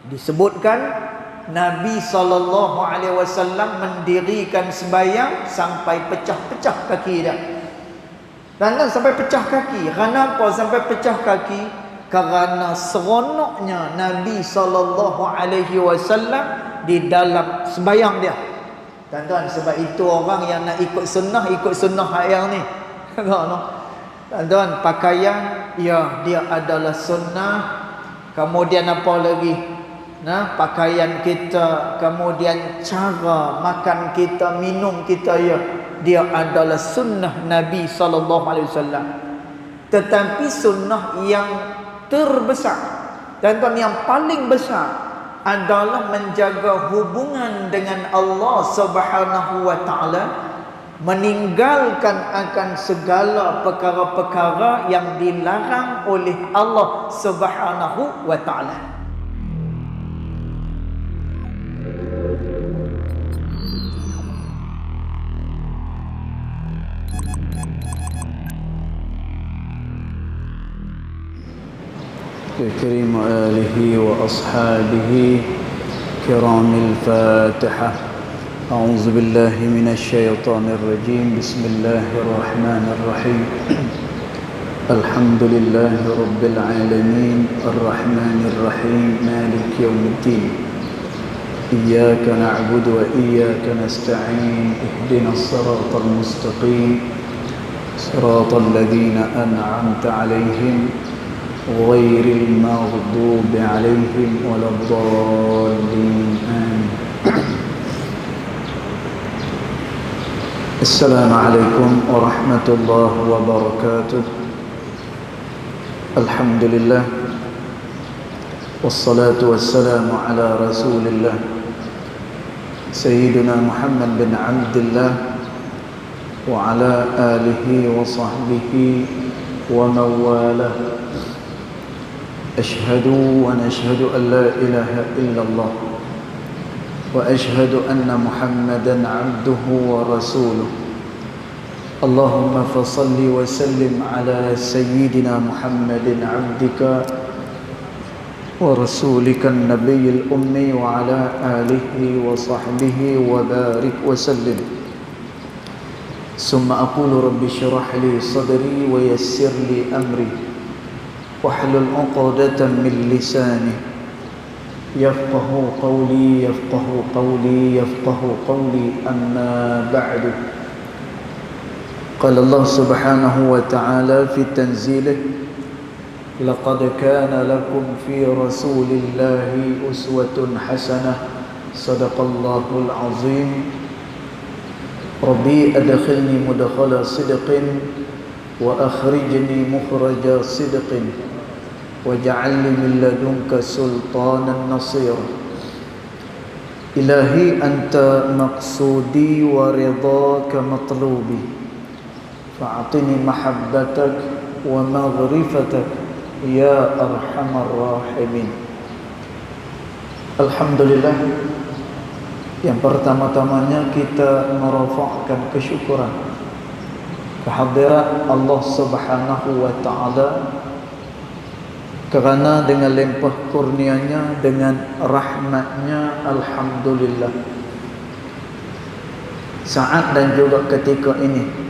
Disebutkan Nabi SAW mendirikan sembahyang sampai pecah-pecah kaki dia. Dan sampai pecah kaki. Kenapa sampai pecah kaki? Kerana seronoknya Nabi SAW di dalam sembahyang dia. Tuan-tuan, sebab itu orang yang nak ikut sunnah yang ni. Tuan-tuan, pakaian ya dia adalah sunnah. Kemudian apa lagi? Pakaian kita, kemudian cara makan kita, minum kita, ya dia adalah sunnah Nabi SAW. Tetapi sunnah yang terbesar, tuan-tuan, yang paling besar adalah menjaga hubungan dengan Allah Subhanahu wa taala, meninggalkan akan segala perkara-perkara yang dilarang oleh Allah Subhanahu wa taala. كريم آله وأصحابه كرام الفاتحة. أعوذ بالله من الشيطان الرجيم. بسم الله الرحمن الرحيم. الحمد لله رب العالمين الرحمن الرحيم مالك يوم الدين. إياك نعبد وإياك نستعين. اهدنا الصراط المستقيم صراط الذين أنعمت عليهم غير المغضوب عليهم ولا الضالين آمين. السلام عليكم ورحمة الله وبركاته. الحمد لله والصلاة والسلام على رسول الله سيدنا محمد بن عبد الله وعلى آله وصحبه ومن والاه. أشهد ونشهد أن لا إله إلا الله وأشهد أن محمدا عبده ورسوله. اللهم فصل وسلم على سيدنا محمد عبدك ورسولك النبي الأمي وعلى آله وصحبه وبارك وسلم. ثم أقول رب اشرح لي صدري ويسر لي أمري واحلل عقدة من لساني يفقه قولي يفقه قولي أما بعد. قال الله سبحانه وتعالى في تنزيله: لقد كان لكم في رسول الله أسوة حسنة. صدق الله العظيم. ربي أدخلني مدخل صدق وأخرجني مخرج صدق واجعلني من لدنك سلطانا نصيرا. إلهي أنت مقصودي ورضاك مطلوبي فأعطني محبتك ومغرفتك يا أرحم الراحمين. Alhamdulillah, yang pertama-tamanya kita merafakkan kesyukuran kehadirat Allah Subhanahu wa taala, kerana dengan limpah kurnianya, dengan rahmatnya, alhamdulillah, saat dan juga ketika ini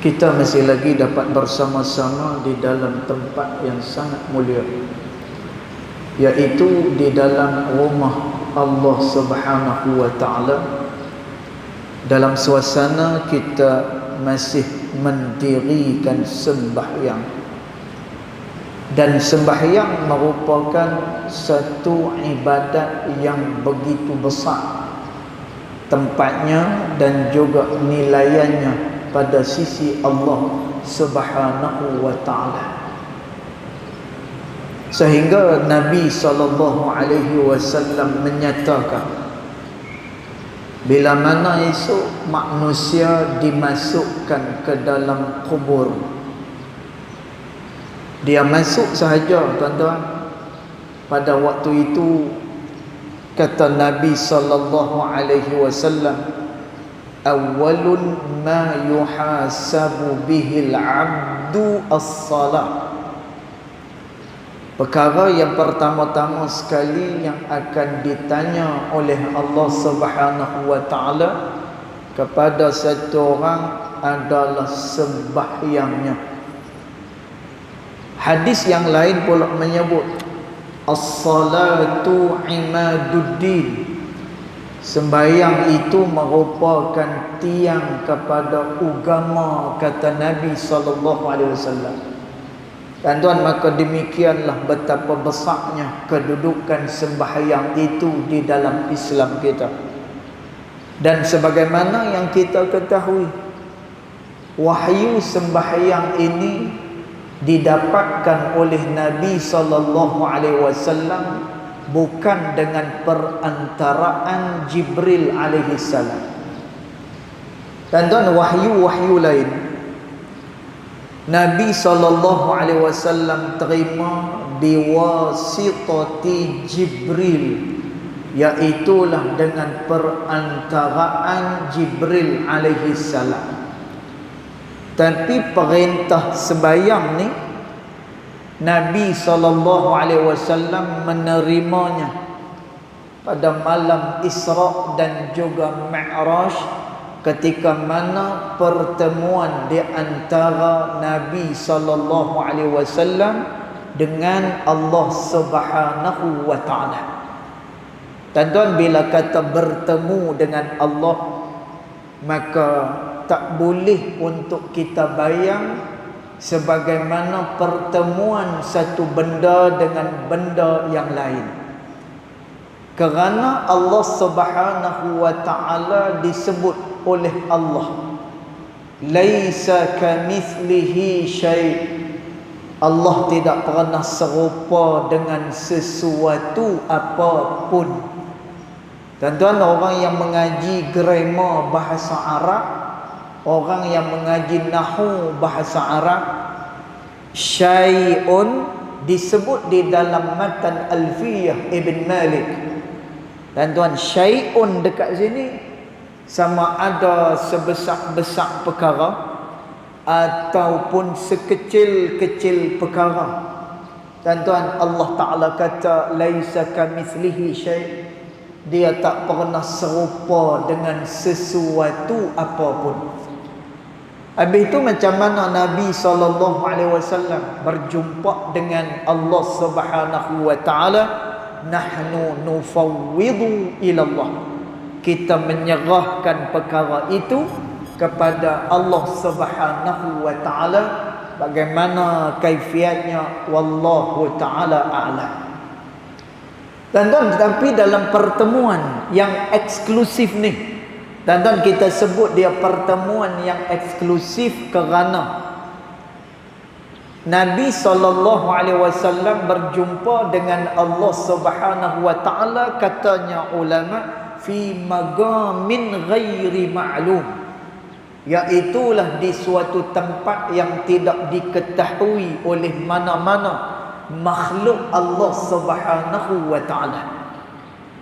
kita masih lagi dapat bersama-sama di dalam tempat yang sangat mulia, yaitu di dalam rumah Allah Subhanahu wa taala, dalam suasana kita masih mendirikan sembahyang. Dan sembahyang merupakan satu ibadat yang begitu besar tempatnya dan juga nilaiannya pada sisi Allah Subhanahu wa taala. Sehingga Nabi SAW menyatakan, bila mana esok manusia dimasukkan ke dalam kubur, dia masuk sahaja, tuan-tuan, pada waktu itu kata Nabi SAW, awwalun ma yuhasabu bihil abdu as-salah. Perkara yang pertama-tama sekali yang akan ditanya oleh Allah Subhanahu wa taala kepada satu orang adalah sembahyangnya. Hadis yang lain pula menyebut as-salatu imaduddin. Sembahyang itu merupakan tiang kepada agama, kata Nabi SAW. Dan tuan, maka demikianlah betapa besarnya kedudukan sembahyang itu di dalam Islam kita. Dan sebagaimana yang kita ketahui, wahyu sembahyang ini didapatkan oleh Nabi SAW bukan dengan perantaraan Jibril alaihi salam. Dan tuan, wahyu-wahyu lain Nabi SAW terima biwasitati Jibril, iaitulah dengan perantaraan Jibril alaihi salam. Tapi perintah sembahyang ni Nabi SAW menerimanya pada malam Isra dan juga Mi'raj, ketika mana pertemuan di antara Nabi SAW dengan Allah Subhanahu wa taala. Tuan-tuan, bila kata bertemu dengan Allah, maka tak boleh untuk kita bayang sebagaimana pertemuan satu benda dengan benda yang lain. Kerana Allah Subhanahu wa taala disebut oleh Allah, laisa kamithlihi syai'. Allah tidak pernah serupa dengan sesuatu apapun. Tuan-tuan, orang yang mengaji grammar bahasa Arab, orang yang mengaji nahwu bahasa Arab, syai'un disebut di dalam matan Alfiyah Ibn Malik. Dan tuan, syai'un dekat sini sama ada sebesar-besar perkara ataupun sekecil-kecil perkara. Dan tuan, Allah Ta'ala kata laisa kamithlihi syai', dia tak pernah serupa dengan sesuatu apapun. Habis itu macam mana Nabi SAW berjumpa dengan Allah Subhanahu wa taala? Nahnu nufawwidu ila Allah. Kita menyerahkan perkara itu kepada Allah Subhanahu wa taala. Bagaimana kaifiatnya, wallahu taala a'lam. Dan tetapi dalam pertemuan yang eksklusif ni, dan kita sebut dia pertemuan yang eksklusif kerana Nabi SAW berjumpa dengan Allah Subhanahu wa taala, katanya ulama, fi magamin ghairi ma'lum, iaitulah di suatu tempat yang tidak diketahui oleh mana-mana makhluk Allah Subhanahu wa taala.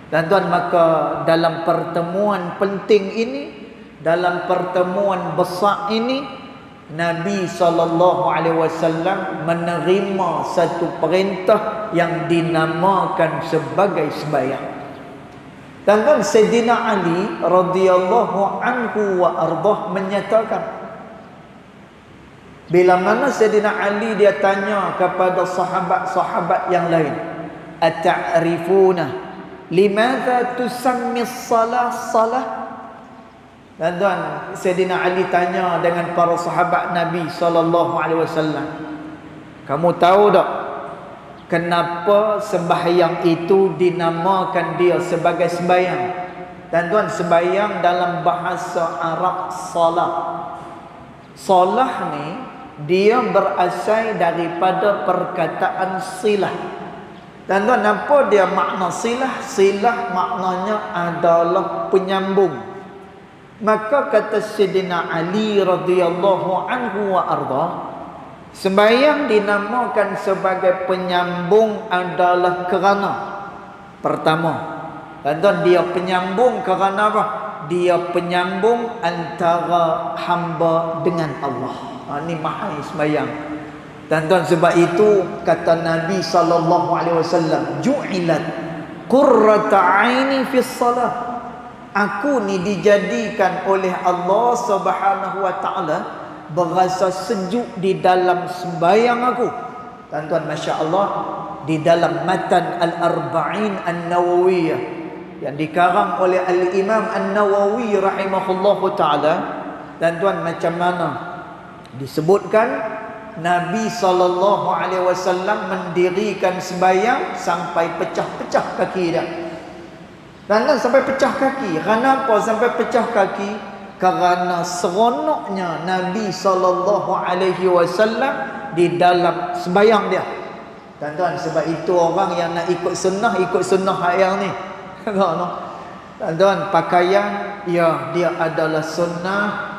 Dan tuan, maka dalam pertemuan penting ini, dalam pertemuan besar ini, Nabi SAW menerima satu perintah yang dinamakan sebagai sembahyang. Dan kan Sayyidina Ali radhiyallahu anhu wa ardah menyatakan, bila mana Sayyidina Ali dia tanya kepada sahabat-sahabat yang lain, ata'rifuna limadha tusammi salah? Dan tuan, Sayyidina Ali tanya dengan para sahabat Nabi SAW, kamu tahu tak kenapa sembahyang itu dinamakan dia sebagai sembahyang? Dan tuan, sembahyang dalam bahasa Arab salah. Salah ni dia berasal daripada perkataan silah. Dan tuan, apa dia makna silah? Silah maknanya adalah penyambung. Maka kata Sayyidina Ali radhiyallahu anhu wa arda, sembahyang dinamakan sebagai penyambung adalah kerana pertama, dan dia penyambung kerana apa? Dia penyambung antara hamba dengan Allah. Ini mahal sembahyang. Tuan-tuan, sebab itu kata Nabi SAW, ju'ilat qurrata aini fis salah. Aku ni dijadikan oleh Allah Subhanahu wa taala berasa sejuk di dalam sembahyang aku. Tuan-tuan, masya-Allah, di dalam matan Al-Arba'in An-Nawawiyah yang dikarang oleh Al-Imam An-Nawawi rahimahullahu taala, tuan-tuan, macam mana disebutkan Nabi SAW mendirikan sembahyang sampai pecah-pecah kaki dia. Dan sampai pecah kaki. Kenapa sampai pecah kaki? Kerana seronoknya Nabi SAW di dalam sembahyang dia. Tuan-tuan, sebab itu orang yang nak ikut sunnah yang ni. Tuan-tuan, pakaian ya, dia adalah sunnah.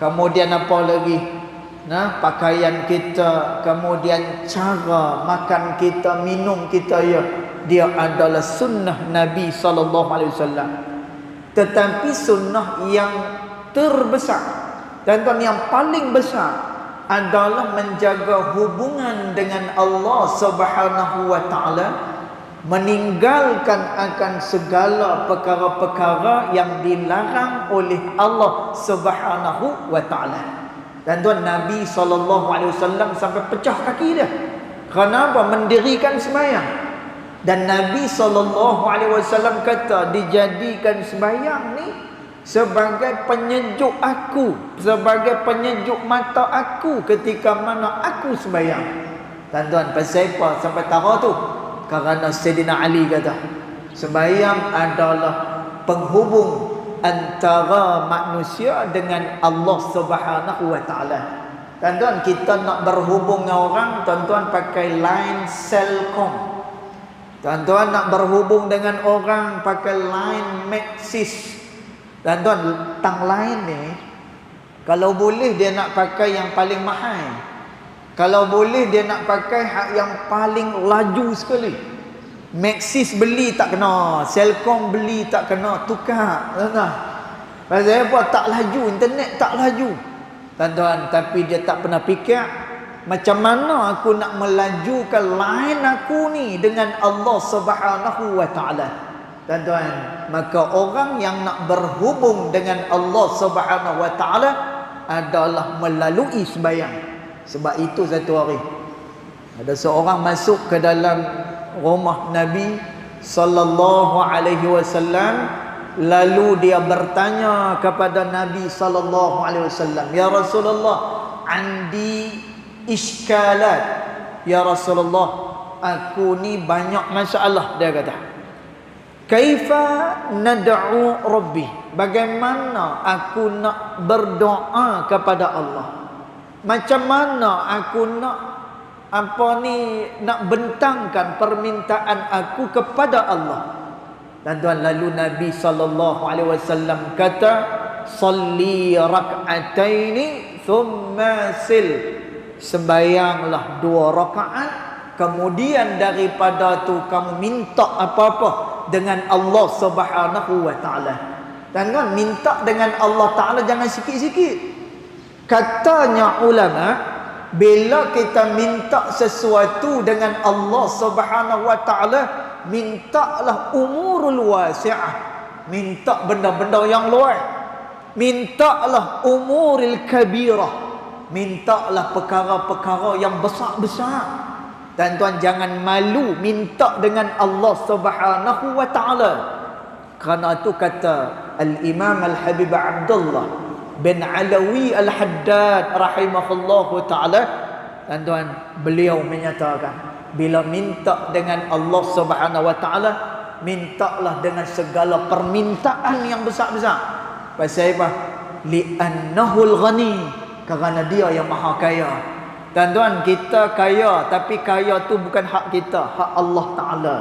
Kemudian apa lagi? Nah, pakaian kita, kemudian cara makan kita, minum kita, ya, dia adalah sunnah Nabi SAW. Tetapi sunnah yang terbesar, tuan-tuan, yang paling besar adalah menjaga hubungan dengan Allah Subhanahu wa taala, meninggalkan akan segala perkara-perkara yang dilarang oleh Allah Subhanahu wa taala. Dan tuan, Nabi SAW sampai pecah kaki dia. Kenapa? Mendirikan sembahyang. Dan Nabi SAW kata, dijadikan sembahyang ni sebagai penyejuk aku, sebagai penyejuk mata aku ketika mana aku sembahyang. Dan tuan, pasal apa sampai tahu tu? Kerana Sayyidina Ali kata, sembahyang adalah penghubung antara manusia dengan Allah Subhanahu wa taala. Tuan-tuan, kita nak berhubung dengan orang, tuan-tuan pakai line Celcom. Tuan-tuan nak berhubung dengan orang pakai line Maxis. Tuan-tuan, tang line ni kalau boleh dia nak pakai yang paling mahal. Kalau boleh dia nak pakai hak yang paling laju sekali. Maxis beli tak kena, Celcom beli tak kena, tukar. Tuan-tuan, pasal apa? Tak laju, internet tak laju. Tuan-tuan, tapi dia tak pernah fikir macam mana aku nak melajukan line aku ni dengan Allah Subhanahu wa taala. Tuan-tuan, maka orang yang nak berhubung dengan Allah Subhanahu wa taala adalah melalui sembahyang. Sebab itu satu hari ada seorang masuk ke dalam rumah Nabi sallallahu alaihi wasallam, lalu dia bertanya kepada Nabi sallallahu alaihi wasallam, "Ya Rasulullah, andi iskalat." Ya Rasulullah, aku ni banyak masalah, dia kata. Kaifa nad'u rabbi? Bagaimana aku nak berdoa kepada Allah? Macam mana aku nak nak bentangkan permintaan aku kepada Allah? Dan tuan, lalu Nabi SAW kata, salli rak'ataini thumma sil. Sembayanglah 2 rakaat, kemudian daripada tu kamu minta apa-apa dengan Allah Subhanahu wa taala. Dan tuan, minta dengan Allah Taala jangan sikit-sikit. Katanya ulama, bila kita minta sesuatu dengan Allah Subhanahu wa taala, mintalah umurul wasi'ah, minta benda-benda yang luas. Mintalah umuril kabirah, mintalah perkara-perkara yang besar-besar. Dan tuan, jangan malu minta dengan Allah Subhanahu wa taala. Kerana itu kata Al-Imam Al-Habib Abdullah bin Alawi Al-Haddad rahimahullahu ta'ala, dan tuan, beliau menyatakan, bila minta dengan Allah Subhanahu wa ta'ala, mintalah dengan segala permintaan yang besar-besar. Pasal apa? Li'annahul ghani, kerana dia yang maha kaya. Dan tuan, kita kaya, tapi kaya tu bukan hak kita, hak Allah Ta'ala.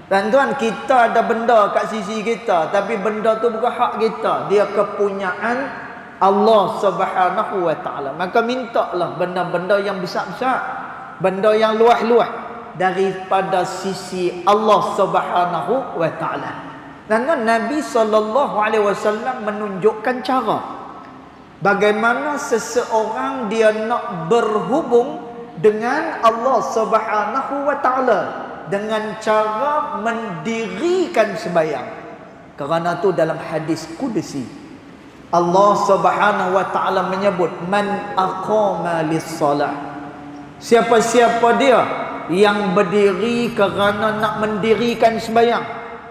Dan tuan, kita ada benda kat sisi kita, tapi benda tu bukan hak kita, dia kepunyaan Allah Subhanahu wa taala. Maka mintalah benda-benda yang besar-besar, benda yang luas-luas daripada sisi Allah Subhanahu wa taala. Dan Nabi SAW menunjukkan cara bagaimana seseorang dia nak berhubung dengan Allah Subhanahu wa taala dengan cara mendirikan sembahyang. Kerana tu dalam hadis qudsi Allah Subhanahu wa taala menyebut man aqama lis-salah. Siapa-siapa dia yang berdiri kerana nak mendirikan sembahyang.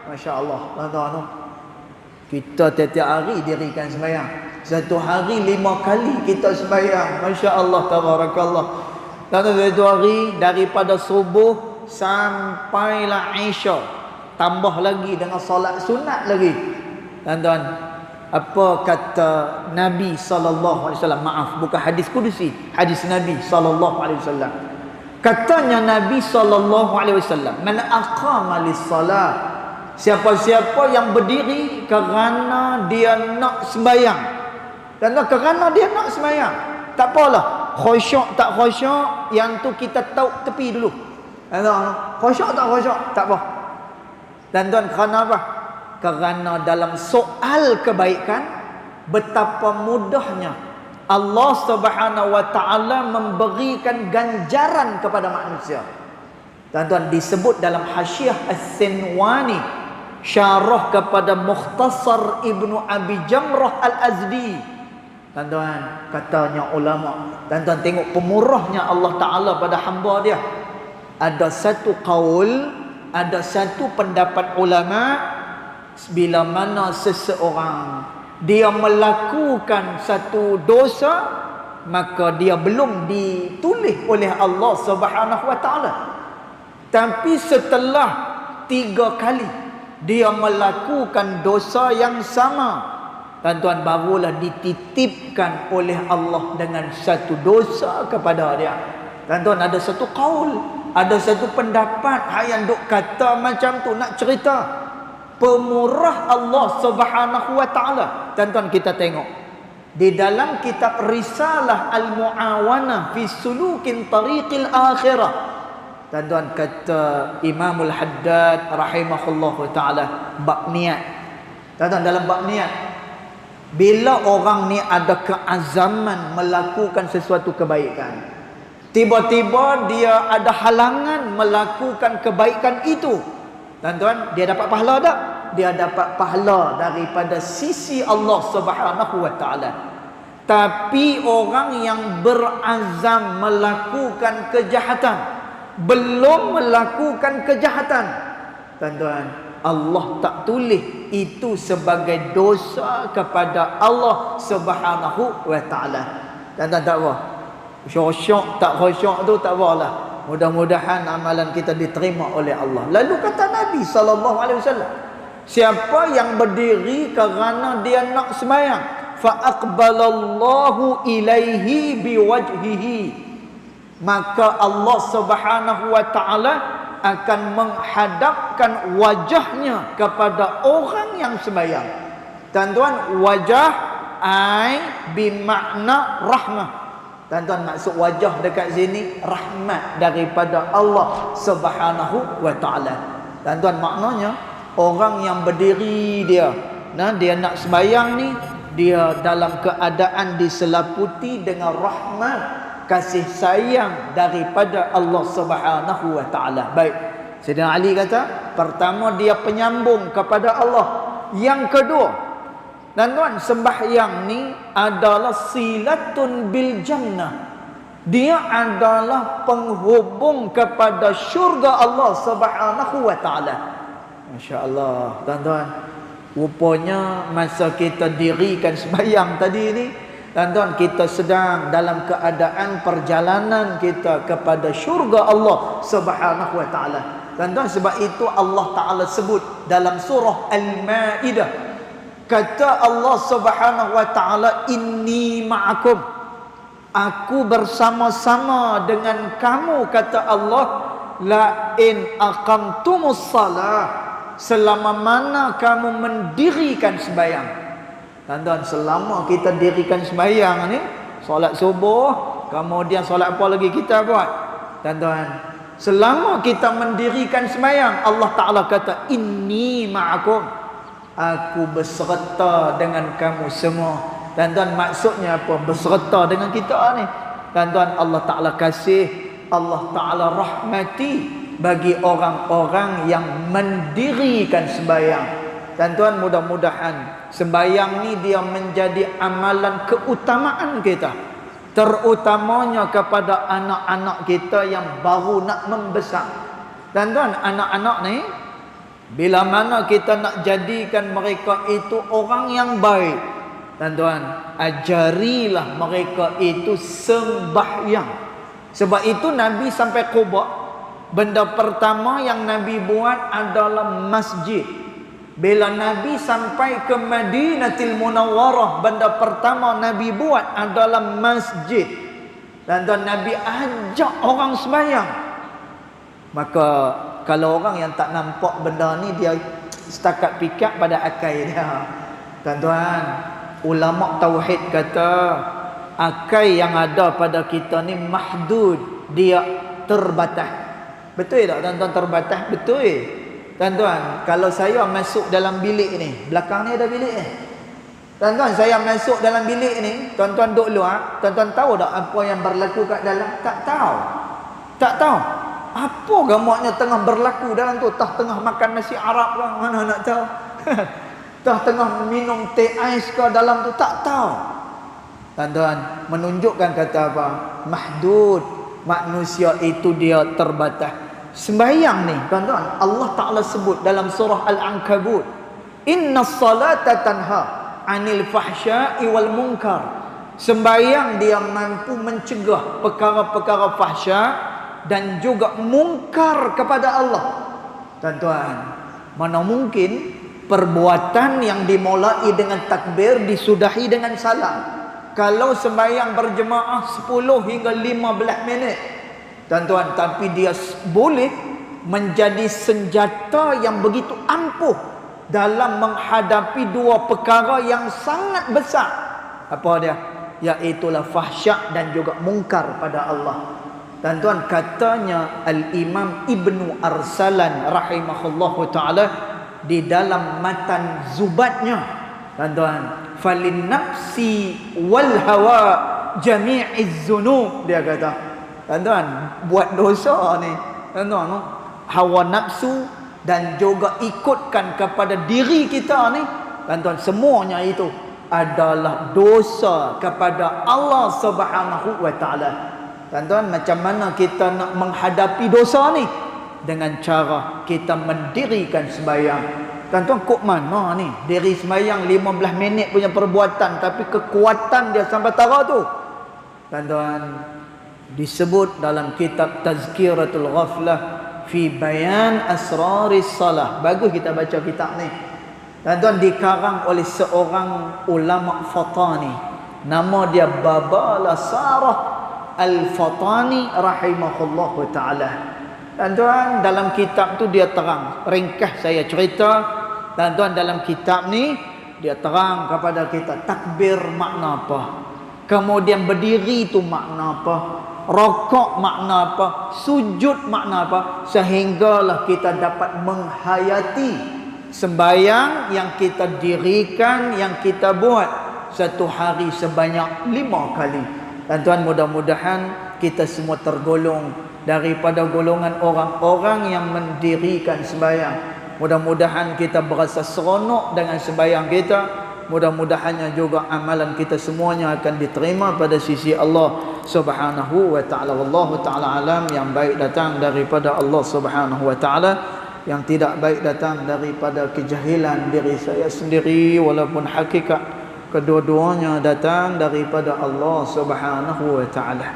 Masya-Allah, tuan-tuan. Kita tiap-tiap hari dirikan sembahyang. Satu hari 5 kali kita sembahyang. Masya-Allah, tabarakallah. Dalam satu hari daripada subuh sampailah Isya, tambah lagi dengan solat sunat lagi. Tuan-tuan, apa kata Nabi sallallahu alaihi wasallam? Maaf, bukan hadis qudsi, hadis Nabi sallallahu alaihi wasallam. Katanya Nabi sallallahu alaihi wasallam, "Man aqama lis-salah." Siapa-siapa yang berdiri kerana dia nak sembahyang. Dan kerana dia nak sembahyang, tak apalah khusyuk tak khusyuk, yang tu kita tahu tepi dulu. Khusyuk tak khusyuk, tak apa. Dan tuan, kerana apa? Kerana dalam soal kebaikan, betapa mudahnya Allah Subhanahu wa taala memberikan ganjaran kepada manusia. Tuan-tuan, disebut dalam Hasyiah As-Sinwani, syarah kepada Mukhtasar Ibnu Abi Jamrah Al-Azdi. Tuan-tuan, katanya ulama, tuan-tuan tengok pemurahnya Allah Ta'ala pada hamba dia. Ada satu qaul, ada satu pendapat ulama, bila mana seseorang dia melakukan satu dosa, maka dia belum ditulis oleh Allah Subhanahu wa taala. Tapi setelah 3 kali dia melakukan dosa yang sama, tuan-tuan, barulah dititipkan oleh Allah dengan satu dosa kepada dia. Tuan-tuan, ada satu qaul, ada satu pendapat yang duk kata macam tu, nak cerita pemurah Allah Subhanahu wa taala. Tuan-tuan, kita tengok di dalam kitab Risalah Al-Mu'awanah fi Sulukin Tariqil Akhirah. Tuan-tuan, kata Imamul Haddad rahimahullahu taala, bab niat. Tuan-tuan, dalam bab niat, bila orang ni ada keazaman melakukan sesuatu kebaikan, tiba-tiba dia ada halangan melakukan kebaikan itu, tuan-tuan, dia dapat pahala tak? Dia dapat pahala daripada sisi Allah Subhanahu wa taala. Tapi orang yang berazam melakukan kejahatan, belum melakukan kejahatan, tuan-tuan, Allah tak tulis itu sebagai dosa kepada Allah Subhanahu wa taala. Tuan-tuan, tak apa. Khusyuk tak khusyuk tu tak apalah. Mudah-mudahan amalan kita diterima oleh Allah. Lalu kata Nabi sallallahu alaihi wasallam, siapa yang berdiri kerana dia nak sembahyang, fa aqbalallahu ilaihi biwajhihi, maka Allah Subhanahu wa taala akan menghadapkan wajahnya kepada orang yang sembahyang. Tuan-tuan, wajah ai bermakna rahmah. Tuan-tuan, maksud wajah dekat sini rahmat daripada Allah Subhanahu wa taala. Tuan-tuan, maknanya orang yang berdiri dia nak sembahyang ni, dia dalam keadaan diselaputi dengan rahmat, kasih sayang daripada Allah Subhanahu wa taala. Baik, Sayyidina Ali kata, pertama dia penyambung kepada Allah. Yang kedua, tuan-tuan, sembahyang ni adalah silatun bil jannah. Dia adalah penghubung kepada syurga Allah Subhanahu wa taala. Masya-Allah, tuan-tuan. Rupanya masa kita dirikan sembahyang tadi ni, tuan-tuan, kita sedang dalam keadaan perjalanan kita kepada syurga Allah Subhanahu wa taala. Tuan-tuan, sebab itu Allah Taala sebut dalam surah Al-Maidah, kata Allah Subhanahu wa taala, inni ma'akum, aku bersama-sama dengan kamu, kata Allah, la in aqamtumus salah, selama mana kamu mendirikan sembahyang. Tuan-tuan, selama kita dirikan sembahyang ni, solat subuh, kemudian solat apa lagi kita buat? Tuan-tuan, selama kita mendirikan sembahyang, Allah Ta'ala kata, inni ma'akum, aku berserta dengan kamu semua. Tuan-tuan, maksudnya apa? Berserta dengan kita ni. Tuan-tuan, Allah Ta'ala kasih Allah Ta'ala rahmati bagi orang-orang yang mendirikan sembahyang. Tuan-tuan, mudah-mudahan sembahyang ni dia menjadi amalan keutamaan kita, terutamanya kepada anak-anak kita yang baru nak membesar. Tuan-tuan, anak-anak ni bila mana kita nak jadikan mereka itu orang yang baik, tuan-tuan, ajarilah mereka itu sembahyang. Sebab itu Nabi sampai Quba, benda pertama yang Nabi buat adalah masjid. Bila Nabi sampai ke Madinatul Munawwarah, benda pertama Nabi buat adalah masjid. Dan Nabi ajak orang sembahyang. Maka kalau orang yang tak nampak benda ni, dia setakat fikir pada akal dia. Tuan-tuan, ulama tauhid kata akal yang ada pada kita ni mahdud, dia terbatas. Betul tak tuan-tuan, terbatas? Betul. Tuan-tuan, kalau saya masuk dalam bilik ni, belakang ni ada bilik ni. Tuan-tuan, saya masuk dalam bilik ni, tuan-tuan duduk luar, tuan-tuan tahu tak apa yang berlaku kat dalam? Tak tahu. Tak tahu. Apa gamaknya tengah berlaku dalam tu? Tah tengah makan nasi Arab ke? Mana nak tahu? Tah tengah minum teh ais ke dalam tu? Tak tahu. Tuan-tuan, menunjukkan kata apa? Mahdud. Manusia itu dia terbatas. Sembahyang ni, tuan-tuan, Allah Ta'ala sebut dalam surah Al-Ankabut, Inna salata tanha anil fahsya'i wal munkar. Sembahyang dia mampu mencegah perkara-perkara fahsya' dan juga mungkar kepada Allah. Tuan-tuan, mana mungkin perbuatan yang dimulai dengan takbir disudahi dengan salam? Kalau sembahyang berjemaah 10 hingga 15 minit, tuan-tuan, tapi dia boleh menjadi senjata yang begitu ampuh dalam menghadapi dua perkara yang sangat besar. Apa dia? Iaitulah fahsyak dan juga mungkar pada Allah. Tuan-tuan, katanya Al-Imam Ibnu Arsalan rahimahullahu ta'ala di dalam matan zubatnya, tuan-tuan, falin nafsi wal hawa jami'iz zunub, dia kata, tuan-tuan, buat dosa ni, tuan-tuan, hawa nafsu dan juga ikutkan kepada diri kita ni, tuan-tuan, semuanya itu adalah dosa kepada Allah Subhanahu wa ta'ala. Tuan-tuan, macam mana kita nak menghadapi dosa ni? Dengan cara kita mendirikan sembahyang. Tuan-tuan, kok mana ni diri sembahyang 15 minit punya perbuatan, tapi kekuatan dia sampai tara tu? Tuan-tuan, disebut dalam kitab Tazkiratul Ghaflah fi bayan asraris salah. Bagus kita baca kitab ni. Tuan-tuan, dikarang oleh seorang ulama Fatani. Nama dia Babala Sarah Al-Fatani rahimahullahu ta'ala. Tuan-tuan, dalam kitab tu dia terang, ringkas saya cerita. Tuan-tuan, dalam kitab ni dia terang kepada kita takbir makna apa, kemudian berdiri tu makna apa, rokok makna apa, sujud makna apa, sehinggalah kita dapat menghayati sembahyang yang kita dirikan, yang kita buat satu hari sebanyak 5 kali. Tuan-tuan, mudah-mudahan kita semua tergolong daripada golongan orang-orang yang mendirikan sembahyang. Mudah-mudahan kita berasa seronok dengan sembahyang kita. Mudah-mudahannya juga amalan kita semuanya akan diterima pada sisi Allah Subhanahu wa ta'ala. Wallahu ta'ala alam. Yang baik datang daripada Allah Subhanahu wa ta'ala, yang tidak baik datang daripada kejahilan diri saya sendiri, walaupun hakikat kedua-duanya datang daripada Allah Subhanahu wa ta'ala.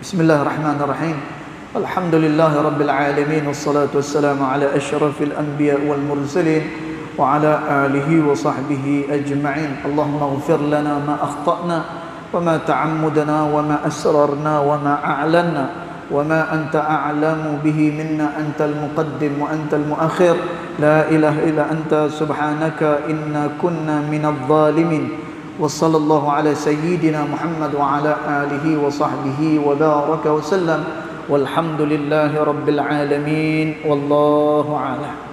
Bismillahirrahmanirrahim. Alhamdulillahi rabbil alamin, wassalatu wassalamu ala asyrafil anbiya wal mursalin wa ala alihi wa sahbihi ajma'in. Allahumma ighfir lana ma akhtana wa ma ta'ammudna wa ma asrarna wa ma a'lanna wa ma anta a'lamu bihi minna, antal muqaddim wa antal muakhir, la ilaha illa anta subhanaka inna kunna minadh dhalimin. Wa sallallahu ala sayyidina Muhammad wa ala alihi wa sahbihi wa baraka wa sallam. Walhamdulillahi rabbil alamin. Wallahu a'lam.